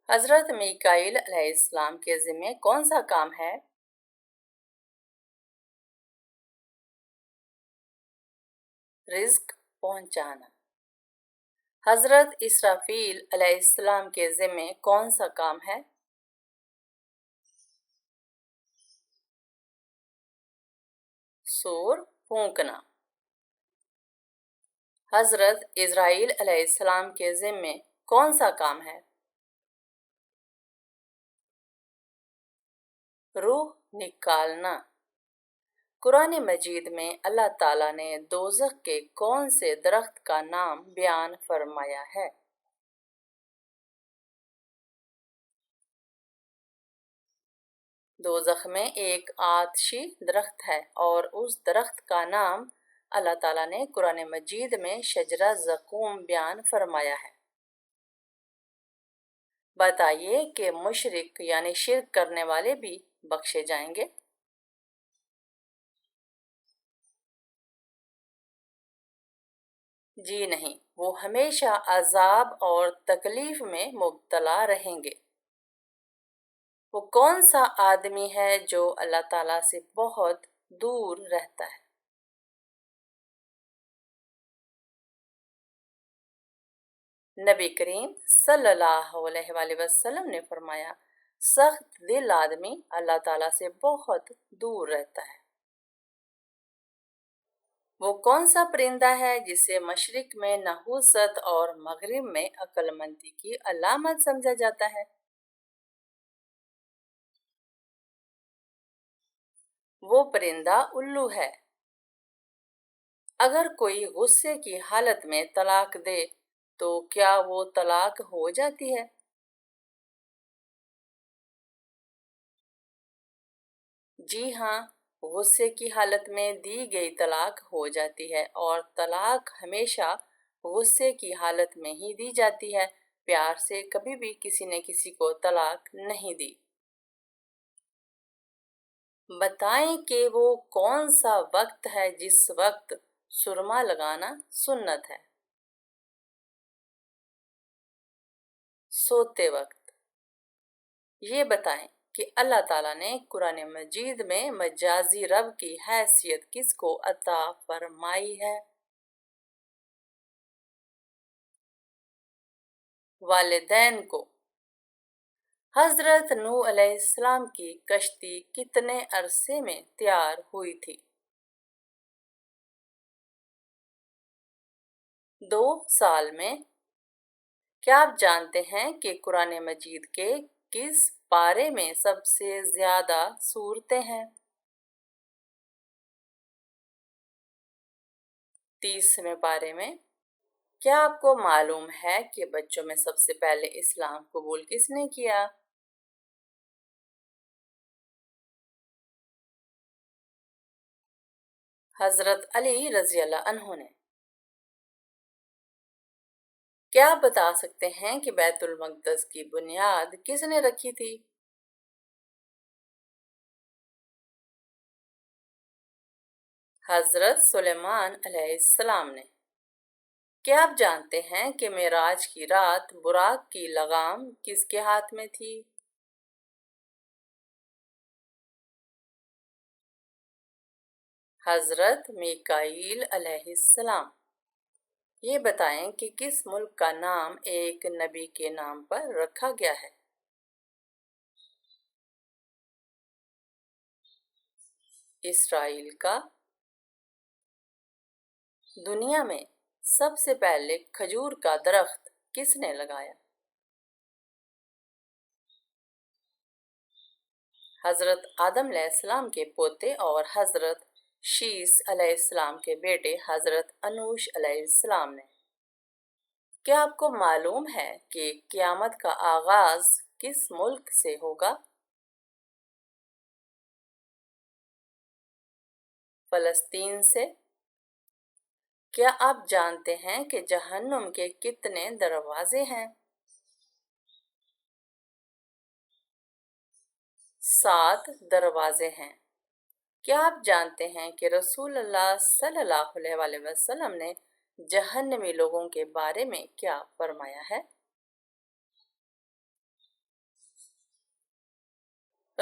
حضرت میکائیل علیہ السلام کے ذمہ کون سا کام ہے؟ رزق پہنچانا۔ حضرت اسرافیل علیہ السلام کے ذمہ کون سا کام ہے؟ سور پھونکنا۔ حضرت اسرائیل علیہ السلام کے ذمہ کون سا کام ہے؟ روح نکالنا۔ قرآن مجید میں اللہ تعالیٰ نے دوزخ کے کون سے درخت کا نام بیان فرمایا ہے؟ دوزخ میں ایک آتشی درخت ہے اور اس درخت کا نام اللہ تعالیٰ نے قرآن مجید میں شجرہ زقوم بیان فرمایا ہے۔ بتائیے کہ مشرک یعنی شرک کرنے والے بھی بخشے جائیں گے؟ جی نہیں، وہ ہمیشہ عذاب اور تکلیف میں مبتلا رہیں گے۔ وہ کون سا آدمی ہے جو اللہ تعالیٰ سے بہت دور رہتا ہے؟ نبی کریم صلی اللہ علیہ وآلہ وسلم نے فرمایا، سخت دل آدمی اللہ تعالیٰ سے بہت دور رہتا ہے۔ وہ کون سا پرندہ ہے جسے مشرق میں نحوست اور مغرب میں عقل مندی کی علامت سمجھا جاتا ہے؟ وہ پرندہ الو ہے۔ اگر کوئی غصے کی حالت میں طلاق دے تو کیا وہ طلاق ہو جاتی ہے؟ جی ہاں، غصے کی حالت میں دی گئی طلاق ہو جاتی ہے، اور طلاق ہمیشہ غصے کی حالت میں ہی دی جاتی ہے۔ پیار سے کبھی بھی کسی نے کسی کو طلاق نہیں دی۔ بتائیں کہ وہ کون سا وقت ہے جس وقت سرما لگانا سنت ہے؟ سوتے وقت۔ یہ بتائیں کہ اللہ تعالیٰ نے قرآن مجید میں مجازی رب کی حیثیت کس کو عطا فرمائی ہے؟ والدین کو۔ حضرت نوح علیہ السلام کی کشتی کتنے عرصے میں تیار ہوئی تھی؟ 2 سال میں۔ کیا آپ جانتے ہیں کہ قرآن مجید کے کس پارے میں سب سے زیادہ سورتیں ہیں؟ 30ویں پارے میں۔ کیا آپ کو معلوم ہے کہ بچوں میں سب سے پہلے اسلام قبول کس نے کیا؟ حضرت علی رضی اللہ عنہ نے۔ کیا آپ بتا سکتے ہیں کہ بیت المقدس کی بنیاد کس نے رکھی تھی؟ حضرت سلیمان علیہ السلام نے۔ کیا آپ جانتے ہیں کہ معراج کی رات براق کی لگام کس کے ہاتھ میں تھی؟ حضرت میکائیل علیہ السلام۔ یہ بتائیں کہ کس ملک کا نام ایک نبی کے نام پر رکھا گیا ہے؟ اسرائیل کا۔ دنیا میں سب سے پہلے کھجور کا درخت کس نے لگایا؟ حضرت آدم علیہ السلام کے پوتے اور حضرت شیس علیہ السلام کے بیٹے حضرت انوش علیہ السلام نے۔ کیا آپ کو معلوم ہے کہ قیامت کا آغاز کس ملک سے ہوگا؟ فلسطین سے۔ کیا آپ جانتے ہیں کہ جہنم کے کتنے دروازے ہیں؟ 7 دروازے ہیں۔ کیا آپ جانتے ہیں کہ رسول اللہ صلی اللہ علیہ وآلہ وسلم نے جہنمی لوگوں کے بارے میں کیا فرمایا ہے؟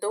2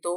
2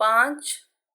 5।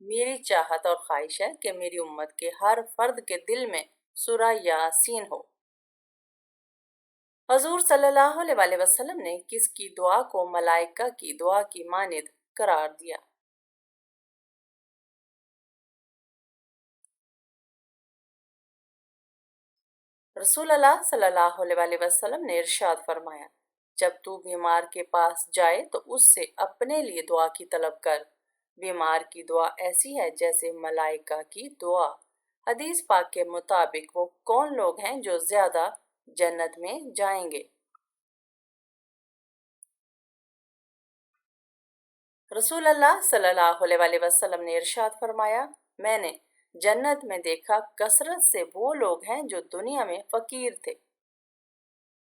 میری چاہت اور خواہش ہے کہ میری امت کے ہر فرد کے دل میں سورہ یاسین ہو۔ حضور صلی اللہ علیہ وسلم نے کس کی دعا کو ملائکہ کی دعا کی مانند قرار دیا؟ رسول اللہ صلی اللہ علیہ وسلم نے ارشاد فرمایا، جب تو بیمار کے پاس جائے تو اس سے اپنے لیے دعا کی طلب کر۔ بیمار کی دعا ایسی ہے جیسے ملائکہ کی دعا۔ حدیث پاک کے مطابق وہ کون لوگ ہیں جو زیادہ جنت میں جائیں گے؟ رسول اللہ صلی اللہ علیہ وسلم نے ارشاد فرمایا، میں نے جنت میں دیکھا کثرت سے وہ لوگ ہیں جو دنیا میں فقیر تھے۔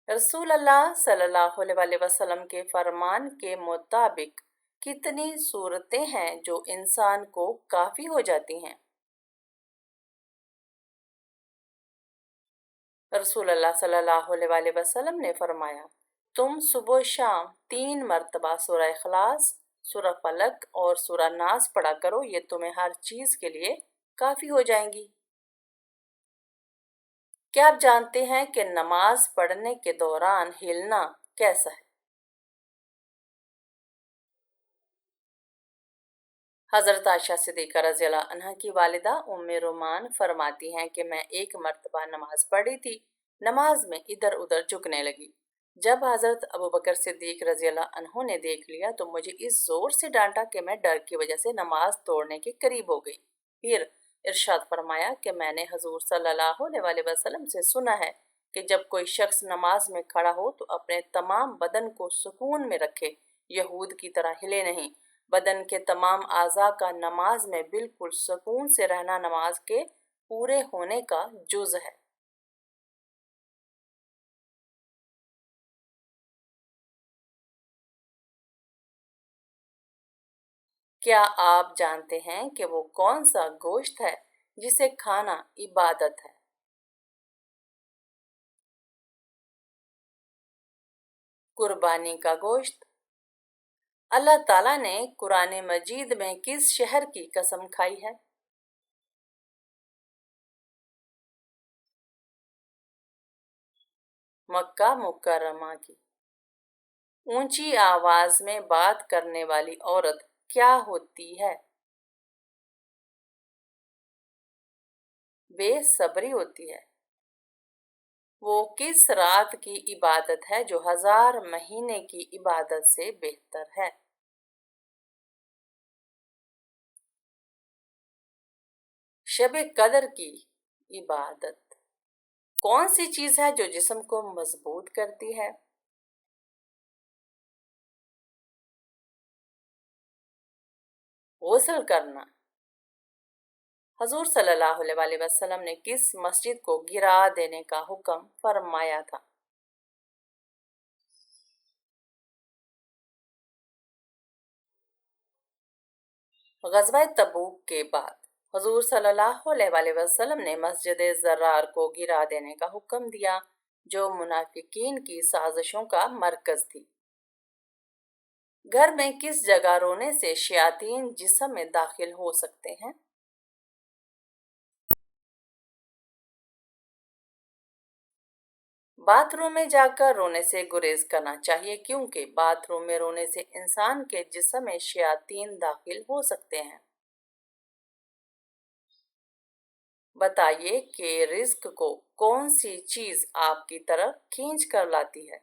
رسول اللہ صلی اللہ علیہ وسلم کے فرمان کے مطابق کتنی صورتیں ہیں جو انسان کو کافی ہو جاتی ہیں؟ رسول اللہ صلی اللہ علیہ وسلم نے فرمایا، تم صبح و شام 3 مرتبہ سورہ اخلاص، سورہ فلق اور سورہ ناس پڑھا کرو، یہ تمہیں ہر چیز کے لیے کافی ہو جائیں گی۔ کیا آپ جانتے ہیں کہ نماز پڑھنے کے دوران ہلنا کیسا ہے؟ حضرت عائشہ صدیقہ رضی اللہ عنہ کی والدہ ام رومان فرماتی ہیں کہ میں ایک مرتبہ نماز پڑھی تھی، نماز میں ادھر ادھر جھکنے لگی۔ جب حضرت ابوبکر صدیق رضی اللہ عنہ نے دیکھ لیا تو مجھے اس زور سے ڈانٹا کہ میں ڈر کی وجہ سے نماز توڑنے کے قریب ہو گئی۔ پھر ارشاد فرمایا کہ میں نے حضور صلی اللہ علیہ وسلم سے سنا ہے کہ جب کوئی شخص نماز میں کھڑا ہو تو اپنے تمام بدن کو سکون میں رکھے، یہود کی طرح ہلے نہیں۔ بدن کے تمام اعضاء کا نماز میں بالکل سکون سے رہنا نماز کے پورے ہونے کا جز ہے۔ کیا آپ جانتے ہیں کہ وہ کون سا گوشت ہے جسے کھانا عبادت ہے؟ قربانی کا گوشت۔ اللہ تعالیٰ نے قرآن مجید میں کس شہر کی قسم کھائی ہے؟ مکہ مکرمہ کی۔ اونچی آواز میں بات کرنے والی عورت کیا ہوتی ہے؟ بے صبری ہوتی ہے۔ وہ کس رات کی عبادت ہے جو 1000 مہینے کی عبادت سے بہتر ہے؟ شب قدر کی عبادت۔ کون سی چیز ہے جو جسم کو مضبوط کرتی ہے؟ غسل کرنا۔ حضور صلی اللہ علیہ وسلم نے کس مسجد کو گرا دینے کا حکم فرمایا تھا؟ غزوہ تبوک کے بعد حضور صلی اللہ علیہ وسلم نے مسجد زرار کو گرا دینے کا حکم دیا، جو منافقین کی سازشوں کا مرکز تھی۔ گھر میں کس جگہ رونے سے شیاطین جسم میں داخل ہو سکتے ہیں؟ باتھ روم میں جا کر رونے سے گریز کرنا چاہیے، کیونکہ باتھ روم میں رونے سے انسان کے جسم میں شیاطین داخل ہو سکتے ہیں۔ بتائیے کہ رزق کو کون سی چیز آپ کی طرف کھینچ کر لاتی ہے؟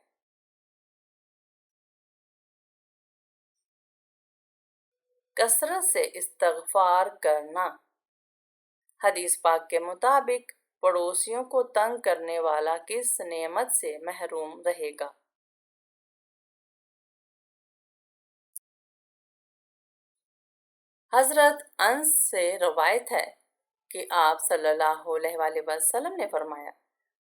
کثرت سے استغفار کرنا۔ حدیث پاک کے مطابق پڑوسیوں کو تنگ کرنے والا کس نعمت سے محروم رہے گا؟ حضرت انس سے روایت ہے کہ آپ صلی اللہ علیہ وسلم نے فرمایا،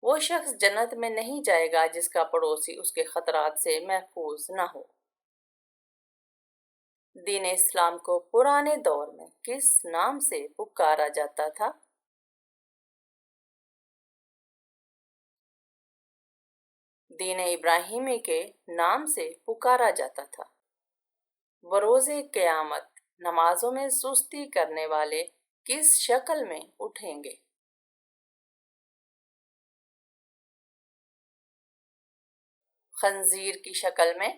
وہ شخص جنت میں نہیں جائے گا جس کا پڑوسی اس کے خطرات سے محفوظ نہ ہو۔ دین اسلام کو پرانے دور میں کس نام سے پکارا جاتا تھا؟ دین ابراہیمی کے نام سے پکارا جاتا تھا۔ بروز قیامت نمازوں میں سستی کرنے والے کس شکل میں اٹھیں گے؟ خنزیر کی شکل میں۔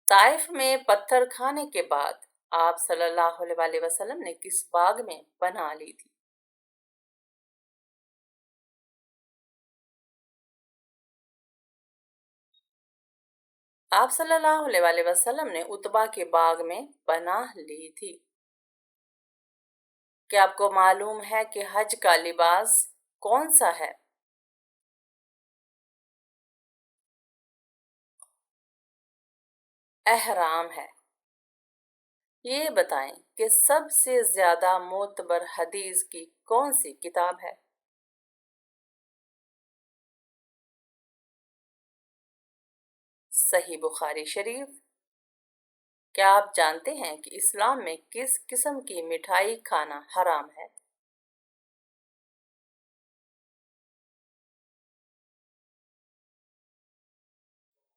طائف میں پتھر کھانے کے بعد آپ صلی اللہ علیہ وآلہ وسلم نے کس باغ میں پناہ لی تھی؟ آپ صلی اللہ علیہ وآلہ وسلم نے عتبہ کے باغ میں پناہ لی تھی۔ کیا آپ کو معلوم ہے کہ حج کا لباس کون سا ہے؟ احرام ہے۔ یہ بتائیں کہ سب سے زیادہ معتبر حدیث کی کون سی کتاب ہے؟ صحیح بخاری شریف۔ کیا آپ جانتے ہیں کہ اسلام میں کس قسم کی مٹھائی کھانا حرام ہے؟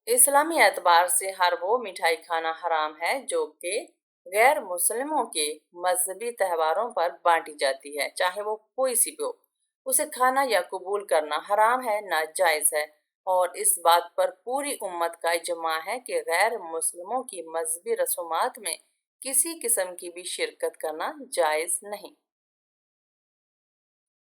اسلامی اعتبار سے ہر وہ مٹھائی کھانا حرام ہے جو کہ غیر مسلموں کے مذہبی تہواروں پر بانٹی جاتی ہے، چاہے وہ کوئی سی بھی ہو۔ اسے کھانا یا قبول کرنا حرام ہے، ناجائز ہے، اور اس بات پر پوری امت کا اجماع ہے کہ غیر مسلموں کی مذہبی رسومات میں کسی قسم کی بھی شرکت کرنا جائز نہیں۔